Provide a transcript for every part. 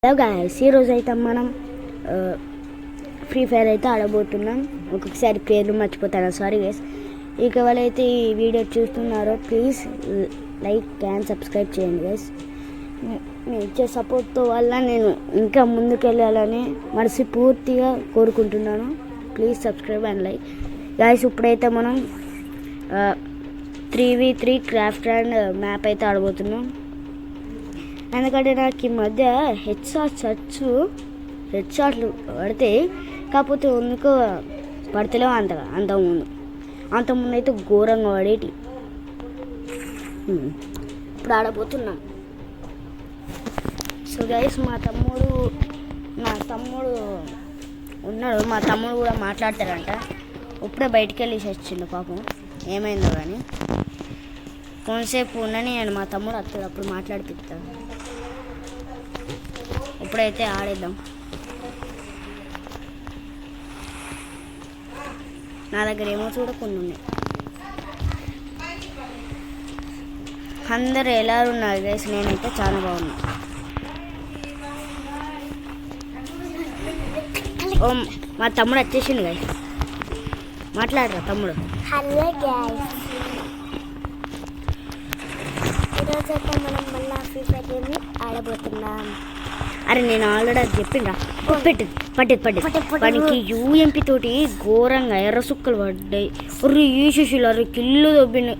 Hello guys, ఈరోజు అయితే మనం ఫ్రీ ఫైర్ అయితే ఆడబోతున్నాం. ఒక్కొక్కసారి పేర్లు మర్చిపోతాను, సారీ గైస్. ఇక వాళ్ళైతే ఈ వీడియో చూస్తున్నారో ప్లీజ్ లైక్ అండ్ సబ్స్క్రైబ్ చేయండి గైస్. మీ ఇచ్చే సపోర్ట్తో వల్ల నేను ఇంకా ముందుకెళ్ళాలని మనస్ఫూర్తిగా కోరుకుంటున్నాను. Please subscribe and like guys. ఇప్పుడైతే మనం 3v3 క్రాఫ్ట్ అండ్ మ్యాప్ అయితే ఆడబోతున్నాం. ఎందుకంటే నాకు ఈ మధ్య హెడ్ షాట్లు పడితే, కాకపోతే ఎందుకో పడతలేవు అంతకుముందు అయితే ఘోరంగా పడేటి. ఇప్పుడు ఆడబోతున్నాం. సో గైస్, మా తమ్ముడు ఉన్నాడు. మా తమ్ముడు కూడా మాట్లాడతారంట. ఇప్పుడే బయటికి వెళ్ళేసి వచ్చిండు పాపం, ఏమైందో కానీ. కొంతసేపు ఉండని నేను మా తమ్ముడు వస్తాడు, అప్పుడు మాట్లాడిపిస్తాను. ఇప్పుడైతే ఆడేద్దాం. నా దగ్గర ఏమో చూడకుండా ఉన్నాయి. అందరు ఎలా ఉన్నారు గైస్? నేనైతే చాలా బాగున్నా. ఓ మా తమ్ముడు వచ్చేసిండు గైస్, మాట్లాడరా తమ్ముడు. హలో గైస్, ఈరోజు అయితే మనం మళ్ళీ ఫ్రీ ఫైర్ గేమ్ ఆడబోతున్నాం. అరే నేను ఆల్రెడీ అది చెప్పిండ్రా. పట్టేది యూఎంపీ తోటి ఘోరంగా ఎర్ర సుక్కలు పడ్డాయి. ఒర్రి ఈ శిష్యులు అరే కిల్లు దొబ్బిండు.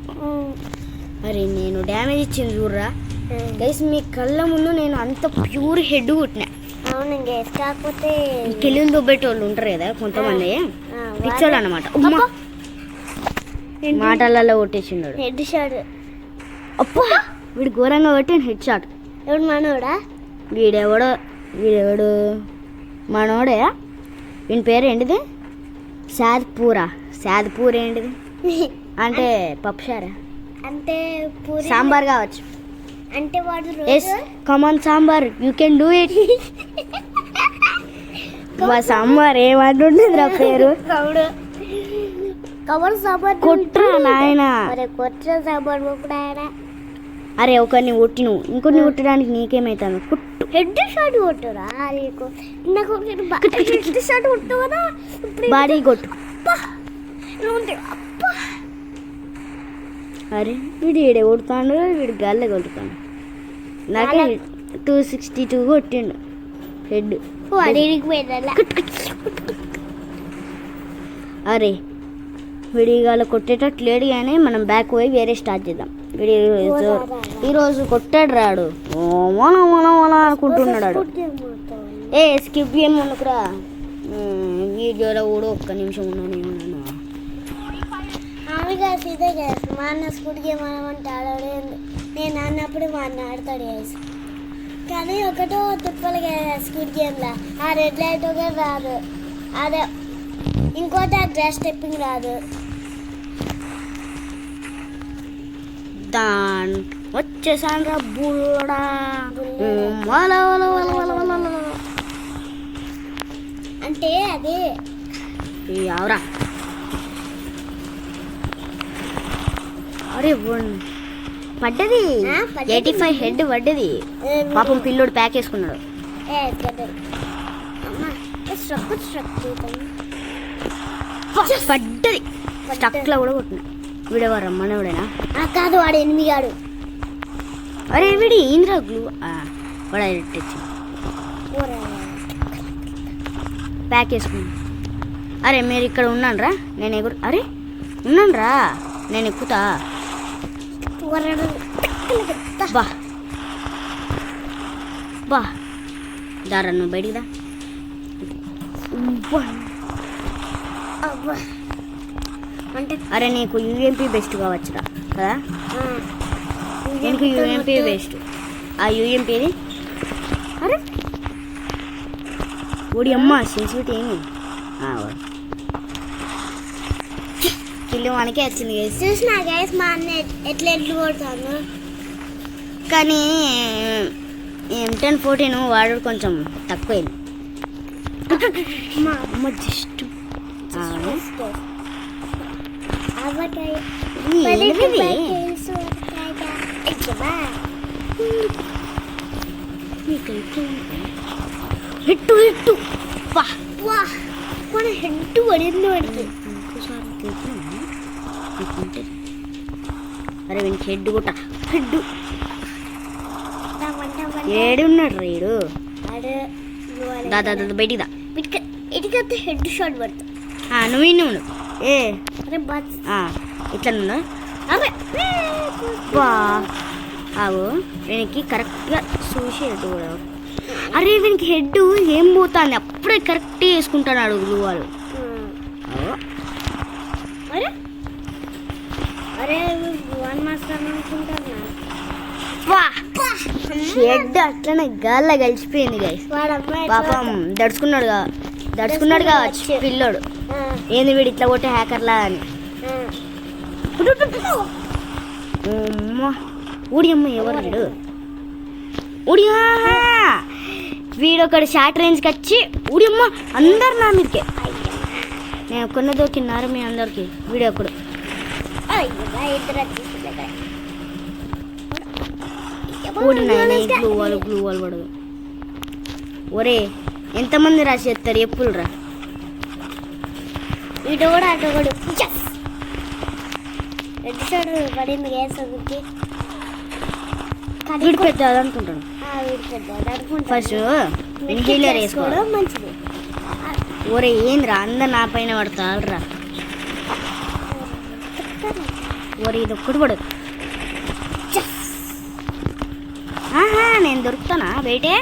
అరే నేను డ్యామేజ్ ఇచ్చింది చూడరా గైస్. మీ కళ్ళ ముందు నేను అంత ప్యూర్ హెడ్ కొట్టినా. అవును గైస్, కాకపోతే కిల్లులు దొబ్బేటోళ్ళు ఉంటారు కదా కొంతమంది, పిచ్చోళ్ళు అన్నమాట. మాటలలో కొట్టేసిండు హెడ్ షాట్. అప్ప వీడు ఘోరంగా కొట్టిన హెడ్ షాట్. ఎవడు మనోడా? వీడెవడు మనోడే. వీని పేరు ఏంటిది? సాద్పూర్ ఏంటిది అంటే పప్పుచారా అంటే సాంబార్ కావచ్చు. అంటే వాడు yes come on sambar, you can do it. మా సాంబార్ ఏమంటుండేది రా పేరు? కవర్ సాంబార్ కొట్రా నాయన. కొట్ర సాంబార్ ఆయన. అరే ఒకరిని కొట్టిను, ఇంకొన్ని కొట్టడానికి నీకేమైతాను? కుట్టు హెడ్ షాట్ కొట్టురా. నాకు హెడ్ షాట్ కొట్టు కదా, బాడీ కొట్టు. అరే వీడు ఈడే కొడుతాడు, వీడు గాల్లే కొట్టుతాడు. నాకే 262 కొట్టిండు హెడ్. అరే విడిగాల కొట్టేటట్టు లేడు, కానీ మనం బ్యాక్ పోయి వేరే స్టార్ట్ చేద్దాం. ఈరోజు కొట్టాడు రాడు, అనుకుంటున్నాడు. ఏ స్కిప్ గేమ్ అనుకురా. వీడియోలో కూడా ఒక్క నిమిషం ఉన్నాను. ఇదే గ్యాస్ మా అన్న స్కూట్ గేమ్ ఆడమంటే ఆడలేదు. నేను అన్నప్పుడు మా అన్న ఆడతాడు గ్యాస్. కానీ ఒకటో తిప్పలు స్కూట్ గేమ్లో ఆ రెడ్ లైట్ ఒకటి రాదు, అదే ఇంకోటి ఆ డ్రెస్ స్టెప్పింగ్ రాదు. వచ్చేసాను రా బుల్లడా. అంటే అది ఎవరా? అరే పడ్డది 85 హెడ్ పడ్డది. పాపం పిల్లోడు ప్యాక్ వేసుకున్నాడు. పడ్డది స్టక్లో కూడా కొట్టిన. వీడెవరు? మనోడేనా? కాదు, వాడు ఎనిమిగాడు. అరే వీడి ఇంద్రా గ్లూ వాడు తెచ్చి ప్యాక్ వేసుకున్నాను. అరే మీరు ఇక్కడ ఉన్నాను రా, నేను అరే ఉన్నాను రా, నేను ఎక్కుతా. బా దారా నువ్వు బయటికి దా. అంటే అరే నీకు యూఎంపీ బెస్ట్ కావచ్చురా కదా? నీకు యూఎంపీ బెస్ట్. ఆ యూఎంపీది అరే ఓడి అమ్మ సెన్సిటివిటీ ఏమి కిల్లు మనకే వచ్చింది గైస్. చూసినా గైస్ మా అన్న ఎట్లా కొడతాను. కానీ M1014 వాడు కొంచెం తక్కువైంది. మా అమ్మ జస్ట్ మీకైతే హెట్టు హెట్టు వా వా మన హెడ్ పడింది వాడికి. ఇంకోసారి తీద్దామా? అరే వీనికి హెడ్ కొట్ట హెడ్ ఏడున్నాడు రేడు దాదా బయటికి దా ఇటుకైతే హెడ్ షాట్ పడుతుంది. నువ్వు నువ్వు ఏ అరే బస్ ఇట్లా నువ్వు అరే వా ఆవు వీనికి కరెక్ట్గా చూసి హెడ్ కూడా. అరే వీనికి హెడ్ ఏం పోతుంది అప్పుడే కరెక్ట్గా వేసుకుంటాడు గ్లూ వాళ్ళు. అరే అరే వన్ మాస్టర్ అనుకుంటున్నా. వా హెడ్ అట్లనే గాల్లో కలిసిపోయింది గైస్. పాపం దడుచుకున్నాడు కావచ్చు పిల్లోడు. ఏంది వీడు ఇట్లా కొట్టే హ్యాకర్లా అని. ఊడియమ్మ ఎవరు వీడు? ఊడియా వీడొకడు షార్ట్ రేంజ్కి వచ్చి ఊడియమ్మ అందరు నా మీదకే. నేను కొన్న దొరికినారు మీ అందరికి. వీడియో ఒకడు గ్లూ వాళ్ళు పడదు. ఒరే ఎంతమంది రాసేస్తారు ఎప్పుడు రా. ఇటు కూడా అటు కూడా రెడ్ షాట్ పడింది గ్యాస్కి. వీడు పెద్ద అనుకుంటాను ఫస్ట్ హీలర్ వేసుకోవడం మంచిది. ఒరే ఏంద్రా అందరు నా పైన పడతారా. ఒరే ఇది ఒక్కటి పడదు. నేను దొరుకుతానా బయటే?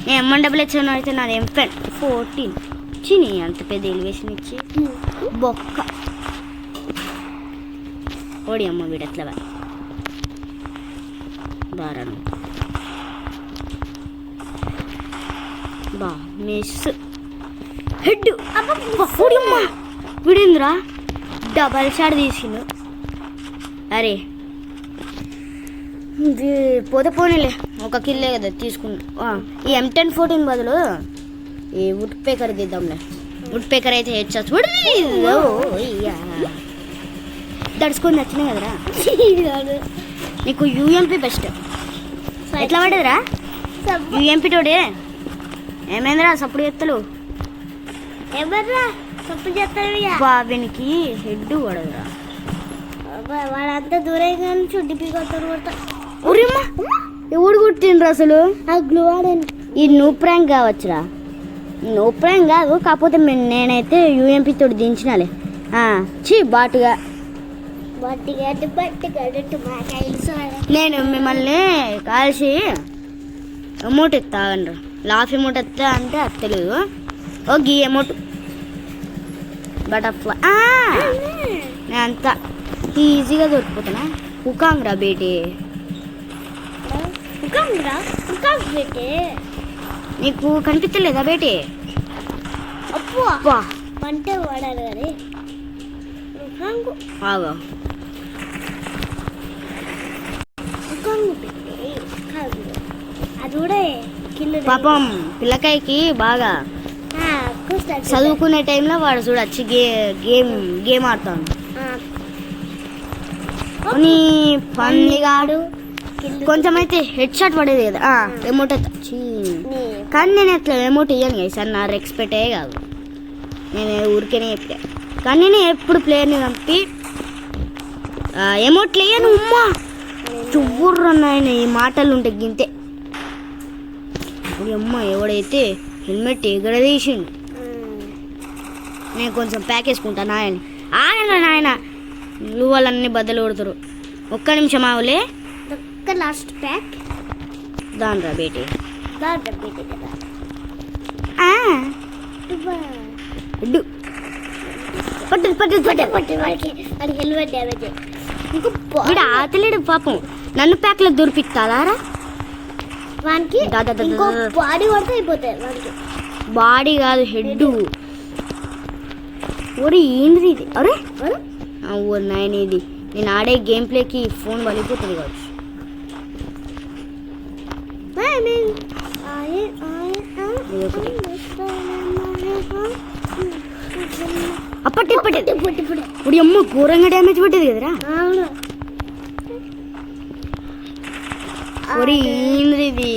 నేను ఎమ్మ డబ్బులు ఇచ్చాను అయితే నాది ఎంపెన్ 14 చిని అంత పెద్ద ఎలివేషన్ ఇచ్చి బొక్క. ఓడి అమ్మ వీడు ఎట్లా దారాను బా మిస్ హెడ్ అమ్మ వీడేంద్రా డబల్ షాట్ తీసుకుండు. అరే ఇది పోతే పోనీలే ఒక కిల్లే కదా తీసుకున్నా. ఈ M1014 బదులు ఈ వుడ్ పేకర్ తీద్దాంలే. వుడ్ పేకర్ అయితే హెచ్చాచ్చు. దడుచుకొని నచ్చినాయి కదరా నీకు. UMP best. ఎట్లా పడేదిరా UMP తోడే? ఏమైందిరా సప్పుడు ఎత్తలు ఎవర్రా సప్పుడు చేస్తాడు? బాబీనికి హెడ్ పడదురా. వాడంతా దూరంగా చుడ్డి పీకొస్తాడు కొడతా. ఎవడు కొట్టిండ్రు అసలు? ఆ గ్లూ ఆడని ఈ నో ప్రాంక్ కావచ్చురా. నో ప్రాంక్ కాదు, కాకపోతే నేనైతే UMP తోటి దించినాలే. బాటుగా నేను మిమ్మల్ని కాల్చి అమౌంట్ ఎత్తాగండ్రు. లాఫ్ అమౌంట్ ఎత్తా అంటే అత్తలేదు. ఓ గీ అమౌంట్ బటర్ఫ్లై నేను అంతా ఈజీగా దొరికిపోతున్నా. ఉకాంగ్రా బేటీ నీకు కనిపించలేదా బేటీ? అప్పా పంట వాడాలి కానీ ఆగా అది కూడా పాపం పిల్లకాయకి బాగా చదువుకునే టైంలో వాడు చూడొచ్చి గేమ్ ఆడతాను. నీ పందిగాడు కొంచెం అయితే హెడ్ షాట్ పడేది కదా ఎమౌంట్ అయితే. కానీ నేను ఎట్లా ఎమౌంట్ ఇయ్యాను కదా సార్, నా రెస్పెక్టే కాదు. నేను ఊరికేనే చెప్పా. కానీ నేను ఎప్పుడు ప్లేయర్ని పంపి ఎమౌంట్లు వేయను. ఉమ్మా చువ్వుర్రన్నాయన ఈ మాటలు ఉంటే గింతే. అమ్మ ఎవడైతే హెల్మెట్ ఎగరదీసిండు. నేను కొంచెం ప్యాక్ వేసుకుంటాను నాయన. నాయన నువ్వు వాళ్ళన్నీ బద్దలు కొడతారు. ఒక్క నిమిషం ఆవులే. లాస్ట్ ప్యాక్ దానిరా బేటీ హెల్మెట్ డ్యామేజ్. వీడు ఆతలేడు పాపం. నన్ను ప్యాక్లో దొరికిస్తారా వానికి? బాడీ కొడితే అయిపోతాయి వానికి. బాడీ కాదు హెడ్. ఒరే ఏంది ఇది? అరే ఓ నాయన ఇది నేను ఆడే గేమ్ ప్లేకి ఫోన్ వలిపోతుంది కావచ్చు. అప్పటి ఇప్పుడు అమ్మ ఘోరంగా డ్యామేజ్ పట్టేది కదరా. ఒరే ఏంది ఇది?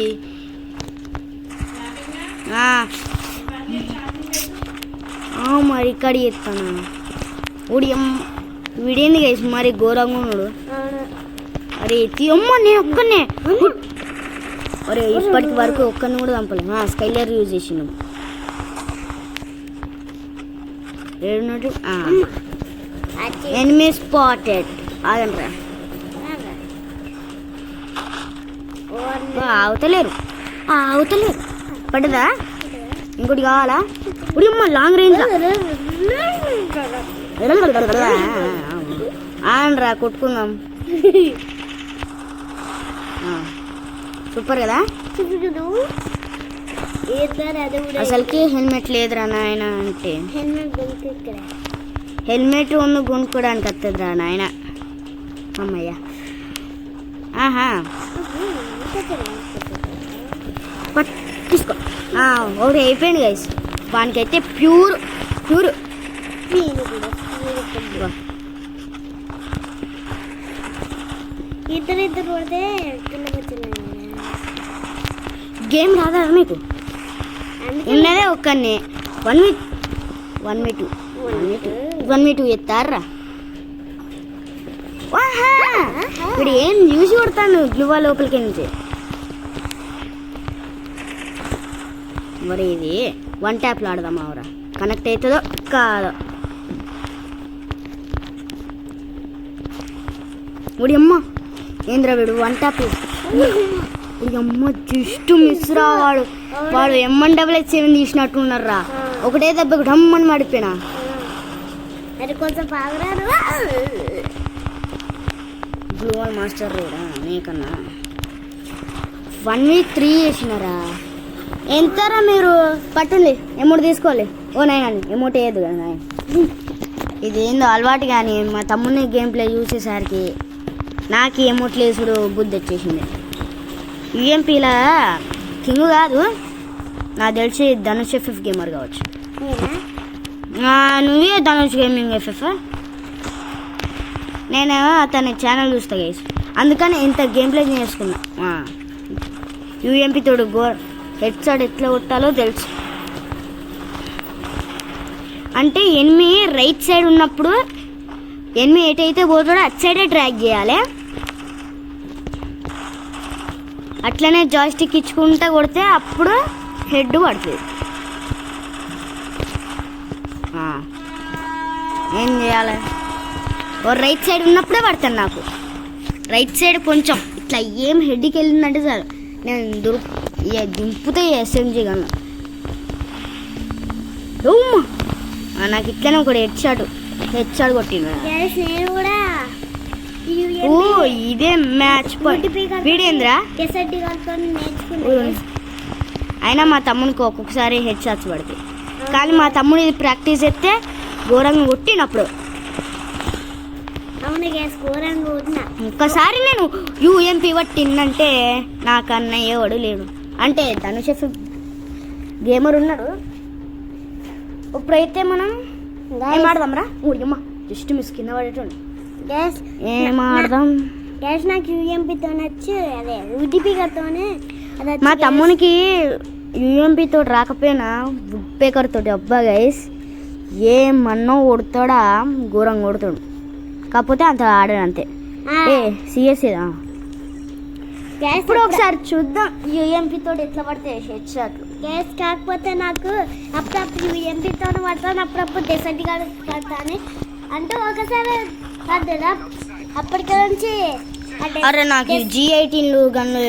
మరి ఇక్కడ చేస్తాను ఉడియం విడింది గైస్ మరి ఘోరంగా ఉన్నాడు. అరే అమ్మ నేను ఒక్కనే అరే ఇప్పటికి వరకు ఒక్కరిని కూడా చంపలేదు. స్కైలర్ యూజ్ చేసినాం. ఏడున్నట్టు ఎనిమి స్పాటెడ్ అదంటారా అవతలేరు పడ్డదా ఇంకోటి కావాలా ఉడియమ్మ లాంగ్ రేంజ్ ఆనరా కొట్టుకుందాం. సూపర్ కదా. అసలుకి హెల్మెట్ లేదురా నాయన అంటే హెల్మెట్ ఉన్న కొనుక్కోడానికి వస్తుందిరా నాయన. అమ్మయ్య తీసుకో. ఒకటి అయిపోయింది గైస్. వానికైతే ప్యూర్ ఇద్దరు పడితే గేమ్ రాదా మీకు? ఉన్నదే ఒక్కనే 1v2 ఎత్తారా. ఇప్పుడు ఏం చూసి కొడతాను గ్లూవా లోపలికి నుంచి. మరి ఇది 1 ట్యాప్లో ఆడదాం అవరా కనెక్ట్ అవుతుందో కాదో. ఉడి అమ్మ ఏంద్రా వీడు 1 ట్యాప్. అమ్మ జస్ట్ మిస్ రా. వాడు M177 తీసినట్టు ఉన్నారా. ఒకటే దెబ్బకు డమ్మని మడిపోయినా. గ్లూవల్ మాస్టర్ రేడా నీకన్నా 1v3 చేసినారా. ఎంతరా మీరు పట్టుండి ఎమౌంట్ తీసుకోవాలి. ఓ నాయన ఎమౌంట్ వేయద్దు కదా నాయన. ఇది ఏందో అలవాటు. కానీ మా తమ్ముని గేమ్ ప్లే చూసేసరికి నాకు ఎమౌంట్ లేసుడు బుద్ధి వచ్చేసింది. యూఎంపీలా కింగ్ కాదు నాకు తెలిసి ధనుష్ FF గేమర్ కావచ్చు. నువ్వే ధనుష్ గేమింగ్ FF. నేను అతని ఛానల్ చూస్తా గైస్ అందుకని ఇంత గేమ్ ప్లే చేసుకున్నా. యూఎంపీ తోడు హెడ్ షాట్ ఎట్లా కొట్టాలో తెలుసు. అంటే ఎనిమి రైట్ సైడ్ ఉన్నప్పుడు ఎనిమి ఎటైతే పోతాడో అటు సైడే ట్రాక్ చేయాలి. అట్లనే జాయ్స్టిక్ ఇచ్చుకుంటా కొడితే అప్పుడు హెడ్ పడుతుంది. ఏం చేయాలి? రైట్ సైడ్ ఉన్నప్పుడే పడతాను. నాకు రైట్ సైడ్ కొంచెం ఇట్లా ఏం హెడ్కి వెళ్ళిందంటే సార్ నేను దింపుతే SMG కన్నా. నాకు ఇట్లనే ఒకటి హెడ్ షాట్ కొట్టిండు. ఇదే మ్యాచ్ వీడేంద్రా. అయినా మా తమ్మునికి ఒక్కొక్కసారి హెడ్ షాట్స్ పడతాయి. కానీ మా తమ్ముడు ఇది ప్రాక్టీస్ చేస్తే ఘోరంగా కొట్టినప్పుడు. ఒక్కసారి నేను యూఎంపీ పట్టిందంటే నాకన్నా ఎవడు లేడు. అంటే ధనుష్ FF గేమర్ ఉన్నాడు. ఇప్పుడైతే మనం ఏం ఆడదాం రా. ఊడియమ్మ జస్ట్ మిస్ కింద పడేటండి. ఏం ఆడదాం? నాకు యూఎంపీతో నచ్చి అదే ఉడిపికతోనే. మా తమ్మునికి యూఎంపీ తోటి రాకపోయినా వుడ్ పేకర్ తోటి అబ్బా గైస్ ఏమన్నా కొడతాడా ఘోరంగా కొడతాడు. కాకపోతే అంత ఆడాడు అంతే. సిఎస్ఏదా ఇప్పుడు ఒకసారి చూద్దాం యూఎంపీ తోటి ఎట్లా పడితే హెడ్ షాట్. కాకపోతే నాకు అప్పుడప్పుడు యూఎంపీతో పడతాను, అప్పుడప్పుడు డెసర్ట్ పడతాను. అంటే ఒకసారి పడ్డా అప్పటికి నుంచి. అరే నాకు G18 గన్ను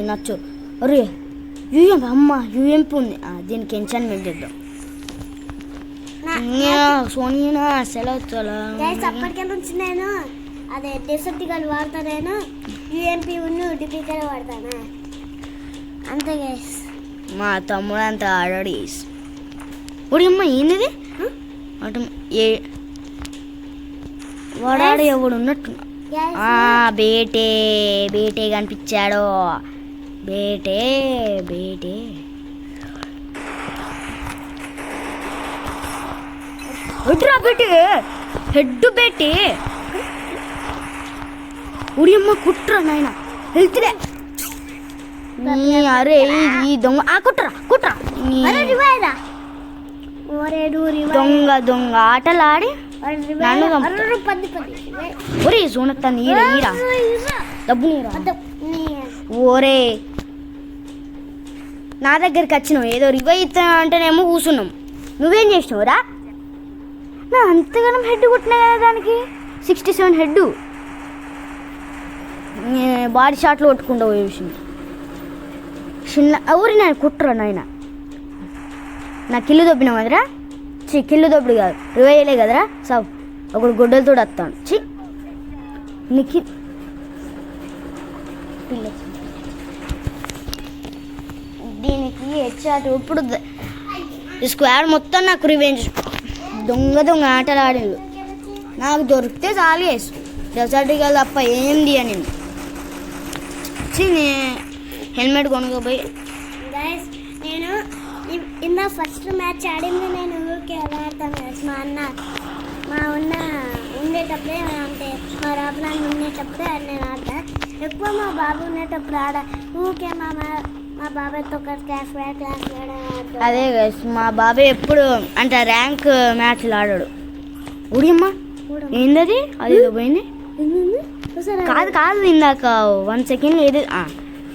నచ్చు. అరే యూఎంపీ అమ్మ యూఎంపీ ఉంది. దీనికి ఎన్చాన్మెంట్ చేద్దాం. సోనియా సెలవు అప్పటికే నుంచి నేను అదే డెసర్ట్ గన్ వాడతాను. యూఎంపీ డిపికల్ వాడతానా అంతే గైస్. మా తమ్ముడు అంత ఆడాడు గైస్. ఇప్పుడు అమ్మ ఏంది అటు వాడాడు ఎవడు ఉన్నట్టు. బేటే కనిపించాడు. బేటే ఎటురా బేటే హెడ్ బేటే. ఉడియమ్మ కుట్రా నాయన వెళ్తులే. అరే ఈ దొంగ కుట్రా కుట్రా దొంగ దొంగ ఆటలు ఆడి నన్ను ఒరే సోనత్తాను ఈరా ఈరా డబ్బు నీరా ఓరే నా దగ్గరికి వచ్చినావు ఏదో రివై ఇస్తా అంటేనేమో కూర్చున్నాం నువ్వేం చేసినావురా నా అంతగానం హెడ్ కుట్టినా కదా దానికి 67 హెడ్ బాడీ షాట్లు కొట్టుకుంటా పోయే విషయం చిన్న ఊరి నేను కుట్రా నాయన నా కిల్లు దొబ్బినావు కదరా కిల్లు దొబ్బుడు కాదు రివై వేయలే కదరా సావు ఒకడు గొడ్డలతో వస్తాను నీకు దీనికి హెచ్చాటు ఇప్పుడు స్క్వాడ్ మొత్తం నాకు రివెంజ్ దొంగ దొంగ ఆటలు ఆడిండు నాకు దొరికితే చాలు వేసు డెజర్ట్గా తప్ప ఏంది అని హెల్మెట్ కొనుక్కోపోయి నేను ఇందా ఫస్ట్ మ్యాచ్ ఆడింది నేను ఊరికే ఎలా ఆడతాను మా ఉండేటప్పుడే అంటే మా రాబులాన్ని ఉండేటప్పుడే నేను ఆడతా ఎక్కువ మా బాబు ఉండేటప్పుడు ఆడ ఊరికే మా బాబాయ్తో క్లాస్ అదే మా బాబాయ్ ఎప్పుడు అంటే ర్యాంక్ మ్యాచ్లు ఆడాడు ఉడియమ్మా ఏందది అది పోయింది కాదు కాదు ఇందాక 1 సెకండ్ ఏది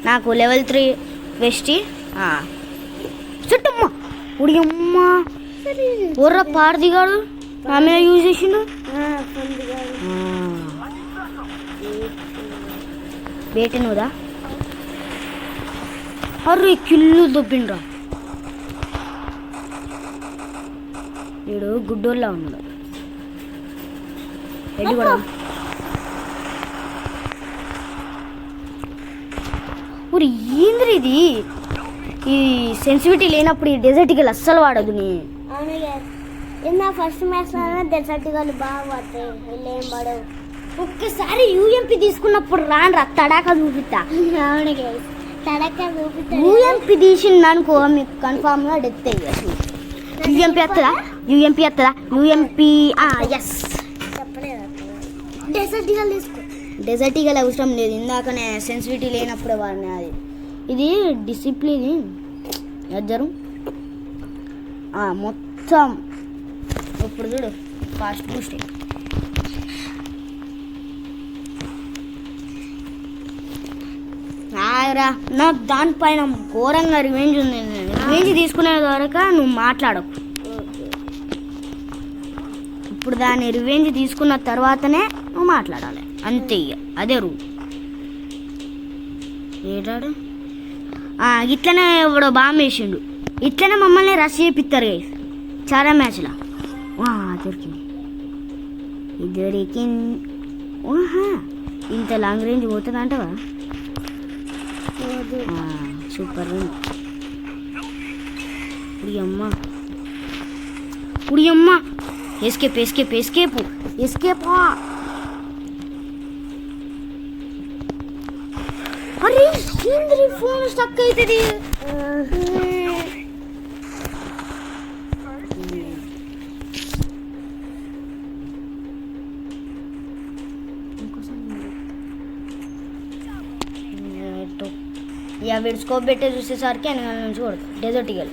నాకు లెవెల్ 3 వెస్టి చుట్టమ్మా ఉడియమ్మా ఊర్ర పారదిగాడు ఆమె యూజ్ చేసిండు వేటనురా అరే కిల్లు దొబ్బిండ్రా వీడు గుడ్డోళ్ళ ఉన్నాడు ఎడ్డి కూడా ఊరి ఏంద్రీ ఇది ఈ సెన్సిటివిటీ లేనప్పుడు ఈ డెజర్టికల్ అస్సలు వాడదు నీ ఫస్ట్ మ్యాచ్ డెజర్టికల్ బాగా పడతాయి ఏం పడవు ఒక్కసారి యూఎంపీ తీసుకున్నప్పుడు రాను తడాక చూపిస్తా యూఎంపీ తీసింది అనుకో మీకు కన్ఫామ్ గా డెత్ అయ్యి యూఎంపీ వస్తుందా యూఎంపీ ఎస్ డెజర్టికల్ తీసుకో డెజర్టికల్ అవసరం లేదు ఇందాకనే సెన్సిటివిటీ లేనప్పుడే వాడినా అది ఇది డిసిప్లిన్ ఎద్దరు మొత్తం ఇప్పుడు చూడు ఫాస్ట్ బూస్ట్ నాకు దానిపైన ఘోరంగా రివెంజ్ ఉంది రివెంజ్ తీసుకునే వరకు నువ్వు మాట్లాడకు ఇప్పుడు దాన్ని రివెంజ్ తీసుకున్న తర్వాతనే నువ్వు మాట్లాడాలి అంతే ఇక అదే రూల్ ఏడాడు ఇట్లనే ఎవడో బాంబు వేసిండు ఇట్లనే మమ్మల్ని రష్ చేపిస్తారు చాలా మ్యాచ్లో దొరికింది ఇంత లాంగ్ రేంజ్ పోతుంది అంటవా సూపర్ ఉడియమ్మ ఎస్కేప్ అరే ఏంద్రీ ఫోన్ స్టక్ అవుతుంది వీడు స్కోప్ పెట్టే చూసేసరికి వెనకాల నుంచి కొడతాను డెజర్టికల్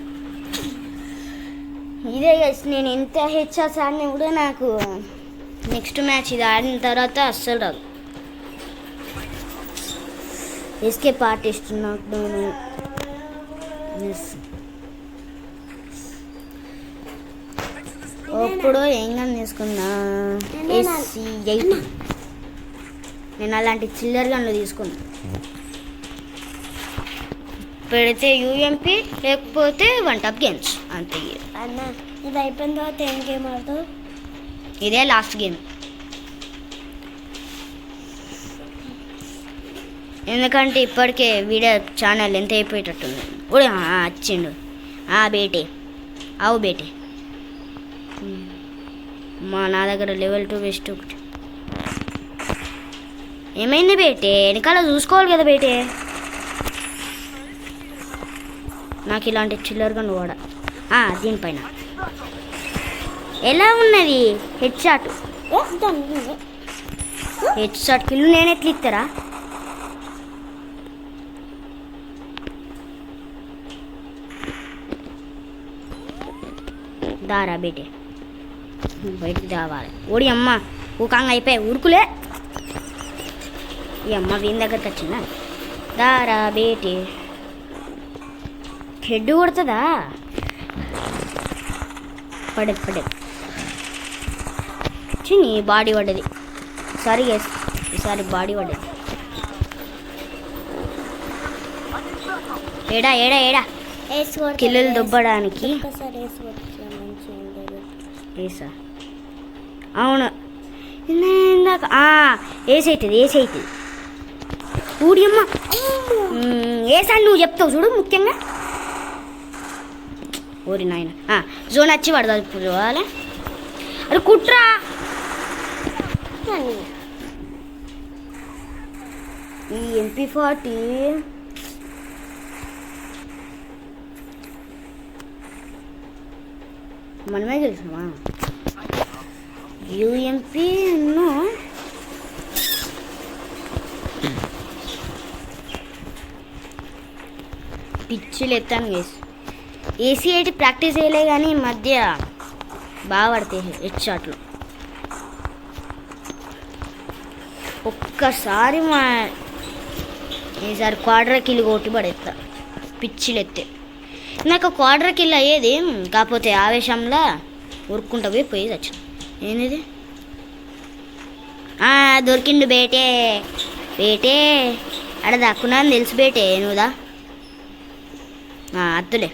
ఇదే గైస్ నేను ఎంత హెచ్ఆర్స్ ఆడినా కూడా నాకు నెక్స్ట్ మ్యాచ్ ఇది ఆడిన తర్వాత అస్సలు రాదు ఎస్కేప్ ఆర్టిస్ట్ నాకు నేను ఇప్పుడు ఏం తీసుకున్నా SC8 నేను అలాంటి చిల్లర్ గన్లు తీసుకున్నా పెడితే యూఎంపీ లేకపోతే 1 టాప్ గేమ్స్ అంతే అన్న ఇది అయిపోయిన తర్వాత ఏం గేమ్ ఆడతావు ఇదే లాస్ట్ గేమ్ ఎందుకంటే ఇప్పటికే వీడియో ఛానల్ ఎంత అయిపోయేటట్టుంది కూడా వచ్చిండు బేటే అవు బేటే నా దగ్గర లెవెల్ 2 వెస్ట్ ఒకటి ఏమైంది బేటే వెనకాల చూసుకోవాలి కదా బేటే నాకు ఇలాంటి చిల్లర్గా నువ్వు వాడ దీనిపైన ఎలా ఉన్నది హెడ్ షాట్ కిల్లు నేను ఎట్లా ఇస్తారా దారా బేటే బయటికి రావాలి. ఓడి అమ్మ ఊకాంగా అయిపోయి ఊరుకులే. ఈ అమ్మ వీని దగ్గరికి వచ్చిందా. దారా బేటే హెడ్ కొడుతుందా. పడేది చిన్ని బాడీ పడ్డది. సారీ గైస్, ఈసారి బాడీ పడ్డది. ఏడా ఏడా ఏడా కిల్లులు దుబ్బడానికి వేసా. అవును ఇందాక ఏసి అవుతుంది. ఊడి అమ్మ ఏసారి నువ్వు చెప్తావు చూడు ముఖ్యంగా. ఓరి నాయన జోన్ వచ్చి పడదా ఇప్పుడు వాళ్ళ. అరే కుట్రా. ఈ MP40 మనమే తెలుసామా. UMP పిచ్చులు ఎత్తాను గేసి. AC ప్రాక్టీస్ చేయలే కానీ ఈ మధ్య బాగా పడతాయి హెడ్ షాట్లు. ఒక్కసారి ఈసారి క్వార్టర్ కిల్ కొట్టి పడేస్తా పిచ్చిలు ఎత్తే. నాకు క్వార్టర్ కిల్ అయ్యేది, కాకపోతే ఆవేశంలో ఉరుక్కుంటా పోయి వచ్చిన. ఏంది దొరికిండు బేటే అడ దక్కున్నా అని తెలుసు బేటే నువ్వుదా. అద్దులే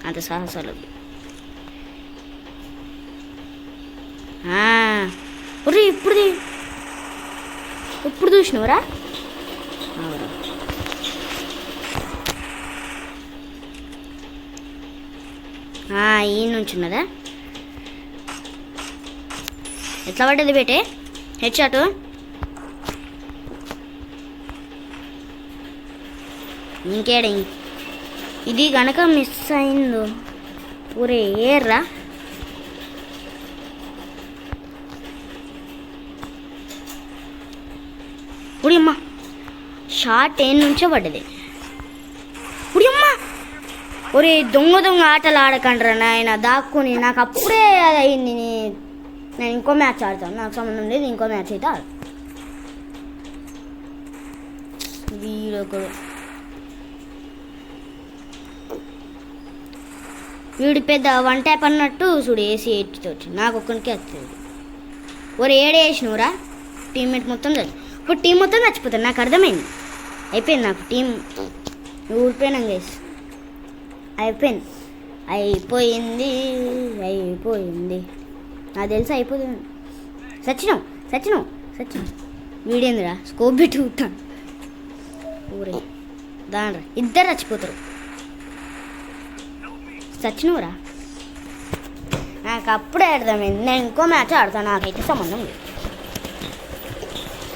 అంత సాహసాలు. ఒరే ఇప్పుడు చూసినవరా. ఈ నుంచి ఉన్నదా. ఎట్లా పడ్డది బేటే హెడ్ షాట్. ఇంకేడ ఇది గనక మిస్ అయిందో ఊరే ఏర్రా. ఉడియమ్మ షార్ట్ ఏ నుంచో పడ్డది. ఉడియమ్మ ఒరే దొంగ ఆటలు ఆడకండ్రా నాయన దాక్కుని. నాకు అప్పుడే అది అయింది. నేను ఇంకో మ్యాచ్ ఆడతాను, నాకు సంబంధం లేదు. ఇంకో మ్యాచ్ అయితే ఆడు. వీడి పెద్ద వన్ ట్యాప్ అన్నట్టు చూడు AC వచ్చింది. నాకు ఒక్కడికే వస్తుంది. ఒరే ఏడే వేసినవురా. టీమ్మేట్ మొత్తం ఇప్పుడు టీం మొత్తం చచ్చిపోతాడు. నాకు అర్థమైంది. అయిపోయింది నాకు టీం ఊరిపోయినాం గైస్. అయిపోయింది నాకు తెలిసి అయిపోతుంది. సచ్చినావు వీడేందిరా స్కోప్ పెట్టి ఉంటాను. ఊరే దానరా ఇద్దరు చచ్చిపోతారు. సచ్చినవురా. నాకు అప్పుడే అర్థమైంది. నేను ఇంకో మ్యాచ్ ఆడతాను, నాకైతే సంబంధం లేదు.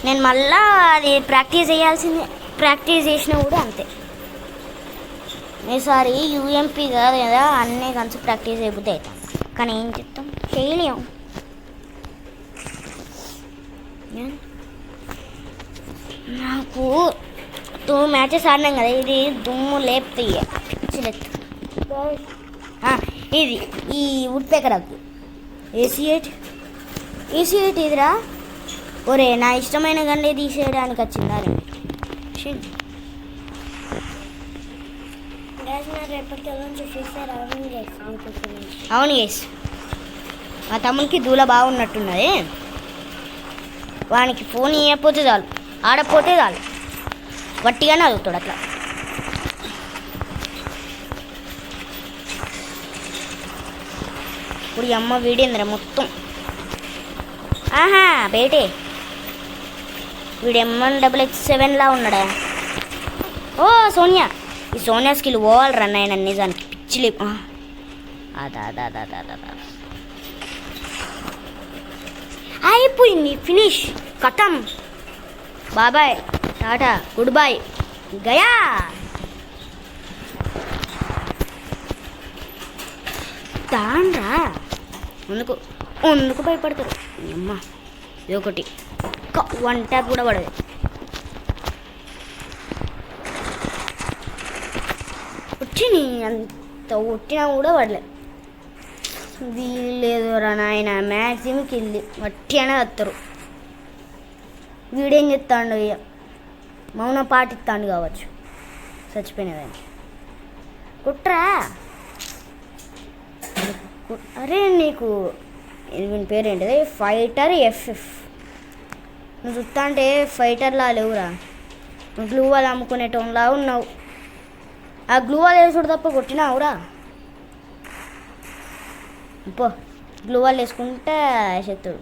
నేను మళ్ళా అది ప్రాక్టీస్ చేయాల్సిందే. ప్రాక్టీస్ చేసినా కూడా అంతే. ఈసారి UMP కాదు కదా, అన్నీ కలిసి ప్రాక్టీస్ అయిపోతే అవుతాం. కానీ ఏం చెప్తాం, చేయలేము. నాకు 2 మ్యాచెస్ ఆడినాం కదా, ఇది దుమ్ము లేపుతాయి పిచ్చిలెత్తు. ఇది ఈ వుడ్ పేకర్ అగ్గు AC8 ఇదిరా. ఒరే నా ఇష్టమైన గన్లే తీసేయడానికి వచ్చిందా. అవును గేస్, మా తమ్మునికి దూల బాగున్నట్టున్నది. వానికి ఫోన్ ఇవ్వకపోతే చాలు, ఆడపోతే చాలు, వట్టిగానే అడుగుతాడు అట్లా. ఇప్పుడు ఈ అమ్మ వీడేంద్ర మొత్తం. బేటే వీడు M1XX7లా ఉన్నాడా. ఓ సోనియా, ఈ సోనియా స్కిల్ ఓవర్ రన్ అయిన నిజానికి పిచ్చిలే. అదా అయిపోయింది, ఫినిష్, కథం, బాబాయ్, టాటా, గుడ్ బాయ్, గయా. దాన్రా ఎందుకు భయపడతారు అమ్మా. ఇది ఒకటి వన్ ట్యాప్ కూడా పడదు. వచ్చి అంత ఒట్టినా కూడా పడలే. వీలు లేదురా నాయన, మ్యాక్సిమంకి వెళ్ళి మట్టి అనే వస్తారు. వీడేం చెప్తాడు ఇక మౌనం పాటిస్తాడు కావచ్చు చచ్చిపోయినదాన్ని. కుట్రా అరే నీకు వీని పేరేంటిది ఫైటర్ ఎఫ్ఎఫ్. నువ్వు చూస్తా అంటే ఫైటర్లా లేవురా, నువ్వు గ్లూ వాల్ అమ్ముకునేటోన్లా ఉన్నావు. ఆ గ్లూ వాల్ వేసుడు తప్ప కొట్టినావురా. పో గ్లూ వాల్ వేసుకుంటే శత్రుడు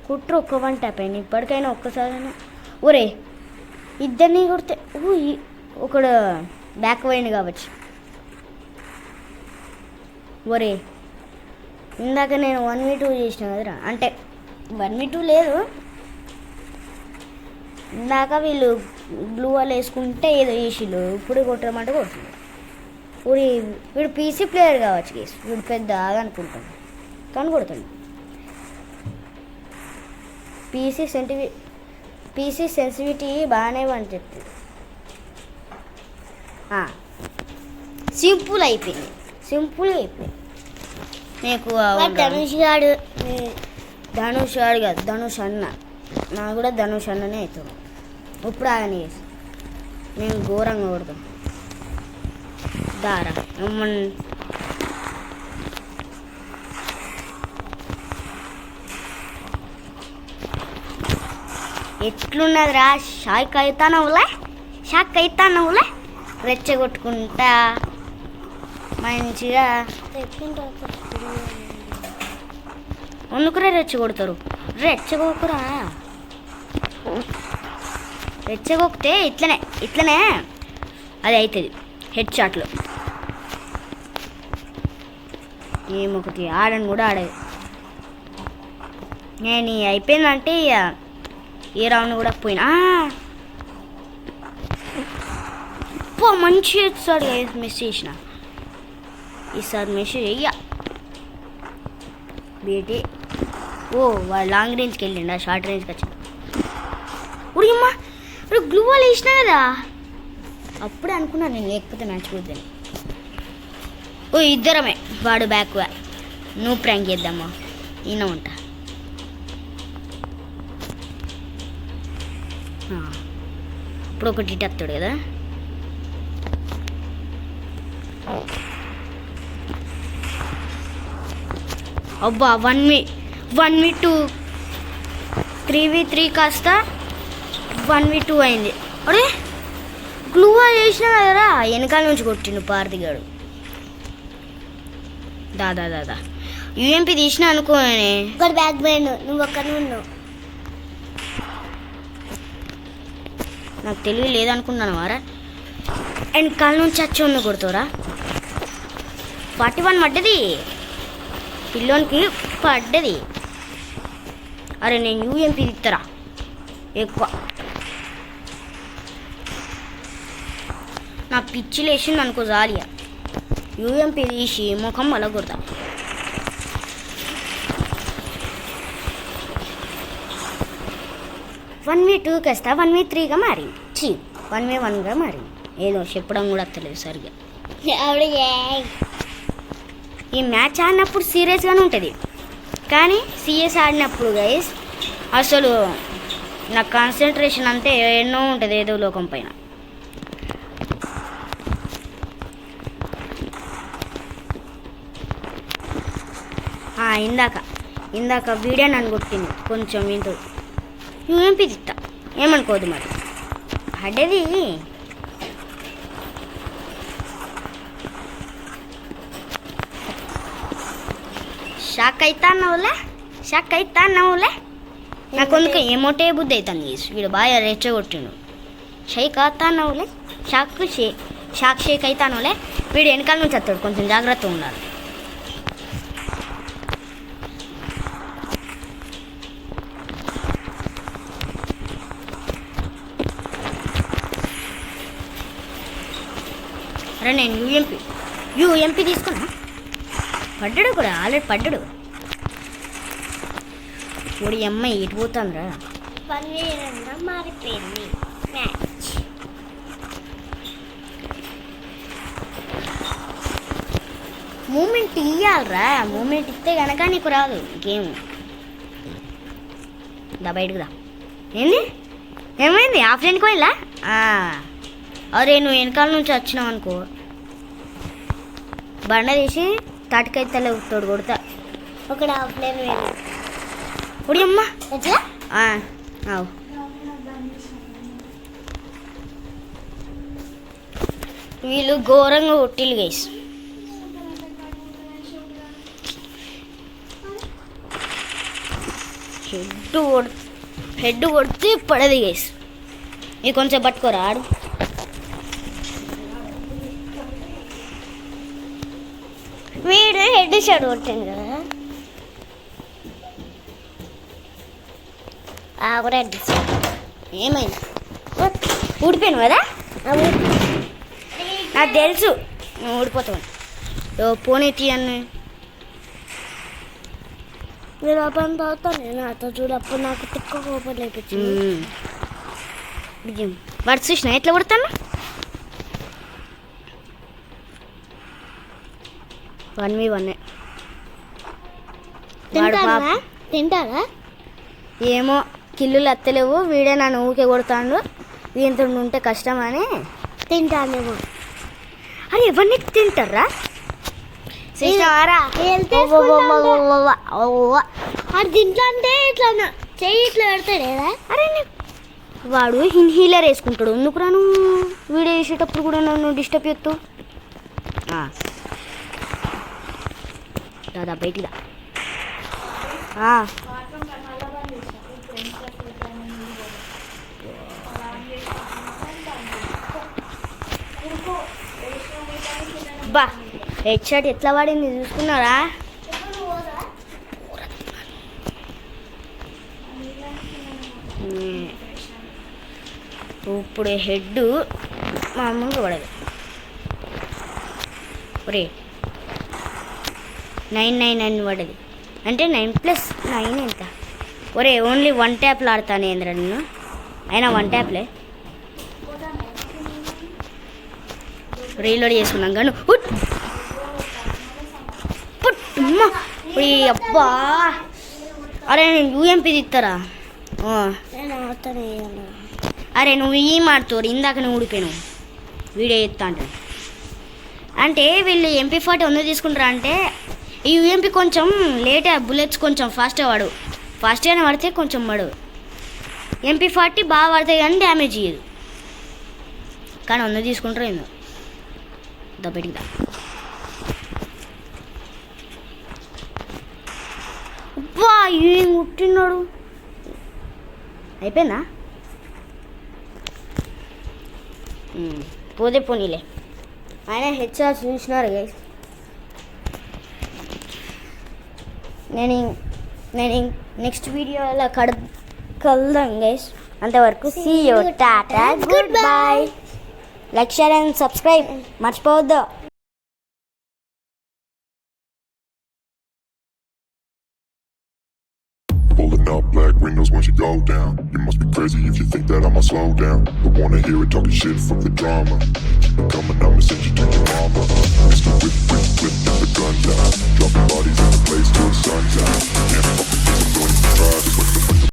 కుట్రు ఒక్క వన్ ట్యాప్ అయింది. ఇప్పటికైనా ఒక్కసారైనా ఒరే ఇద్దరిని కొడితే ఒకడు బ్యాక్ పోయింది కావచ్చు. ఒరే ఇందాక నేను 1v2 చేసిన కదరా, అంటే 1v2 లేదు, ఇందాక వీళ్ళు గ్లూ వాల్ వేసుకుంటే ఏదో చేసిళ్ళు, ఇప్పుడు కొట్టమంటే కొడుతుంది. ఊరి వీడు పీసీ ప్లేయర్ కావచ్చు కేసు, వీడు పెద్ద అనుకుంటాను కానీ కొడుతుంది. పీసీ సెన్సిటివిటీ బాగానే పనిచేస్తుంది. సింపుల్ అయిపోయింది. నీకు ధనుష్ గాడు కాదు, ధనుష్ అన్న. నాకు కూడా ధనుష్ అన్ననే అవుతాం. ఇప్పుడు ఆయన చేసి మేము ఘోరంగా కొడతాం. దారా ఎట్లున్నదిరా, షాక్ అవుతానవులే రెచ్చగొట్టుకుంటా మంచిగా. ఎందుకురా రెచ్చగొడతారు? రెచ్చగొక్కితే ఇట్లనే అది అవుతుంది హెడ్ షాట్లో. ఏమొకటి ఆడని కూడా ఆడేది. నేను అయిపోయిందంటే ఇక ఏ రౌండ్ కూడా పోయినా మంచి ఇస్తాడు. మిస్ చేసిన ఈసారి మిస్ చెయ్య బేటి. వాడు లాంగ్ రేంజ్కి వెళ్ళిండా, షార్ట్ రేంజ్కి వచ్చింది. ఉడియమ్మా గ్లూ వాల్ వేసినా కదా, అప్పుడే అనుకున్నాను నేను లేకపోతే మ్యాచ్ పోద్దని. ఇద్దరమే, వాడు బ్యాక్ నువ్వు ప్రాంక్ చేద్దామా ఈయన ఉంటా. ఇప్పుడు ఒకటి ఇటు వస్తాడు కదా, అబ్బా 1v2 3v3 కాస్త 1v2 అయింది. అరే గ్లూ వాల్ వేసినా కదరా, వెనకాల నుంచి కొట్టిండు పార్తిగాడు. దాదా యూఎంపీ తీసినా అనుకోనే, ఒకటి బ్యాక్ బ్యాండ్, నువ్వు ఒక్కనే ఉన్నావు. నాకు తెలివి లేదనుకున్నాను వారా, వెనకాల నుంచి వచ్చి కొడుతారా. 41 పడ్డది పిల్లోనికి పడ్డది. అరే నేను యూఎంపీ తీస్తారా ఎక్కువ, నా పిచ్చిలు వేసింది అనుకో జాలియా. యూఎంపీ తీసి ముఖం వల్ల కొడతా. వన్ వీ 2కి వస్తా, 1v3గా మారింది. 1v1గా మారింది. ఏదో చెప్పడం కూడా తెలియదు సరిగ్గా. ఈ మ్యాచ్ ఆడినప్పుడు సీరియస్గానే ఉంటుంది, కానీ సిఎస్ ఆడినప్పుడు గైస్ అసలు నా కాన్సన్ట్రేషన్ అంతే ఎన్నో ఉంటుంది ఏదో లోకం పైన. ఇందాక వీడియో నన్ను కొట్టింది కొంచెం ఇంతో యూఎంపీ తిత్తా ఏమనుకోదు మరి. అడ్డది షాక్ అవుతా అన్నావులే. నాకు అందుకు ఏమోటే బుద్ధి అవుతాను వీడు బాగా రెచ్చగొట్టిండు. షేక్ అవుతా అన్నావులే, షాక్ షేక్ అవుతానులే. వీడు వెనకాల నుంచి వస్తాడు, కొంచెం జాగ్రత్తగా ఉండాలి. అరే నేను యూఎంపీ తీసుకున్నా. పడ్డాడు కూడా, ఆల్రెడీ పడ్డాడు. ఇప్పుడు ఈ అమ్మాయి ఇటు పోతుందిరా. మారిపోయింది మ్యాచ్. మూమెంట్ ఇయ్యాలరా, మూమెంట్ ఇస్తే కనుక నీకు రాదు గేమ్. దా బయటకు దా. ఏంది ఏమైంది? ఆఫ్లైన్కి వెళ్ళా? అరే నువ్వు వెనకాల నుంచి వచ్చినావు అనుకో, బండ తీసి తాటికైతే తోడు కొడతా. ఒకటి ఆఫ్లైన్ వెళ్ళి ఉడి అమ్మ ఎట్లా అవు. వీళ్ళు ఘోరంగా కొట్టిలు గైస్. హెడ్ కొడితే పడది గైస్. ఇది కొంచెం పట్టుకోరా ఆడు. వీడు హెడ్ షాట్ కొట్టాను కదా, కూడా హెడ్ షాట్. ఏమైంది? ఊడిపోయాను కదా, నాకు తెలుసు నువ్వు ఊడిపోతావు. పోనీ తీయన్ను. మీరు అప్పుడు తాగుతాను నేను అతో చూడప్పుడు నాకు తిక్క కోపం లేపించింది. వాడు చూసిన ఎట్లా కొడతాను. 1v1 తింటారా? ఏమో కిల్లులు అత్తలేవు, వీడే నన్ను ఊకే కొడతాడు. దీంతో ఉంటే కష్టం అని తింటానేమో. అరే ఎవరిని తింటారా? అది తింటా అంటే ఇట్లా చెయ్యి ఇట్లా పెడతాడు కదా. అరే వాడు హీలర్ వేసుకుంటాడు. ఎందుకు రాను వీడియో వేసేటప్పుడు కూడా నన్ను డిస్టర్బ్ చేస్తావు. దాదా బయటిదా. బా హెడ్ షాట్ ఎట్లా పడింది చూసుకున్నారా? ఇప్పుడు హెడ్ మామూలుగా పడదు. ఒరే 999 పడది అంటే 9+9 ఎంత? ఒరే ఓన్లీ 1 ట్యాప్లో ఆడతాను ఏంద్ర నేను. అయినా 1 ట్యాప్లే రీలోడ్ చేసుకున్నాం కానీ అబ్బా. అరే నేను యూఎంపీ తిస్తారా? అరే నువ్వు ఈ మాడుతారు ఇందాక నువ్వు ఊడిపోయాను వీడియో ఎత్తా అంటే వీళ్ళు MP40 ఎందుకు తీసుకుంటారా అంటే ఈ యూఎంపీ కొంచెం లేట్, బుల్లెట్స్ కొంచెం ఫాస్ట్గా ఫాస్ట్గానే పడితే కొంచెం పడు. MP40 బాగా పడతాయి కానీ డ్యామేజ్ ఇయ్యదు. కానీ ఎందుకు తీసుకుంటారో ఏందో. దబ్బటికి దా. అబ్బా ఏం కుట్టినాడు. అయిపోయిందా? పోతే పోనీలే. ఆయన హెచ్ఆర్ చూసినారు గైస్. నేను నెక్స్ట్ వీడియోలో కలుద్దాం గైస్. అంతవరకు see you, tata, good bye. Like, share and subscribe మర్చిపోవద్దు. Pulling up black windows once you go down. You must be crazy if you think that I'ma slow down. Don't wanna hear it talking shit from the drama. Keep it coming, I'ma send you to your mama. Mr. Whip, whip, whip, get the guns out. Dropping bodies in the place till the sun's out. Can't fuck with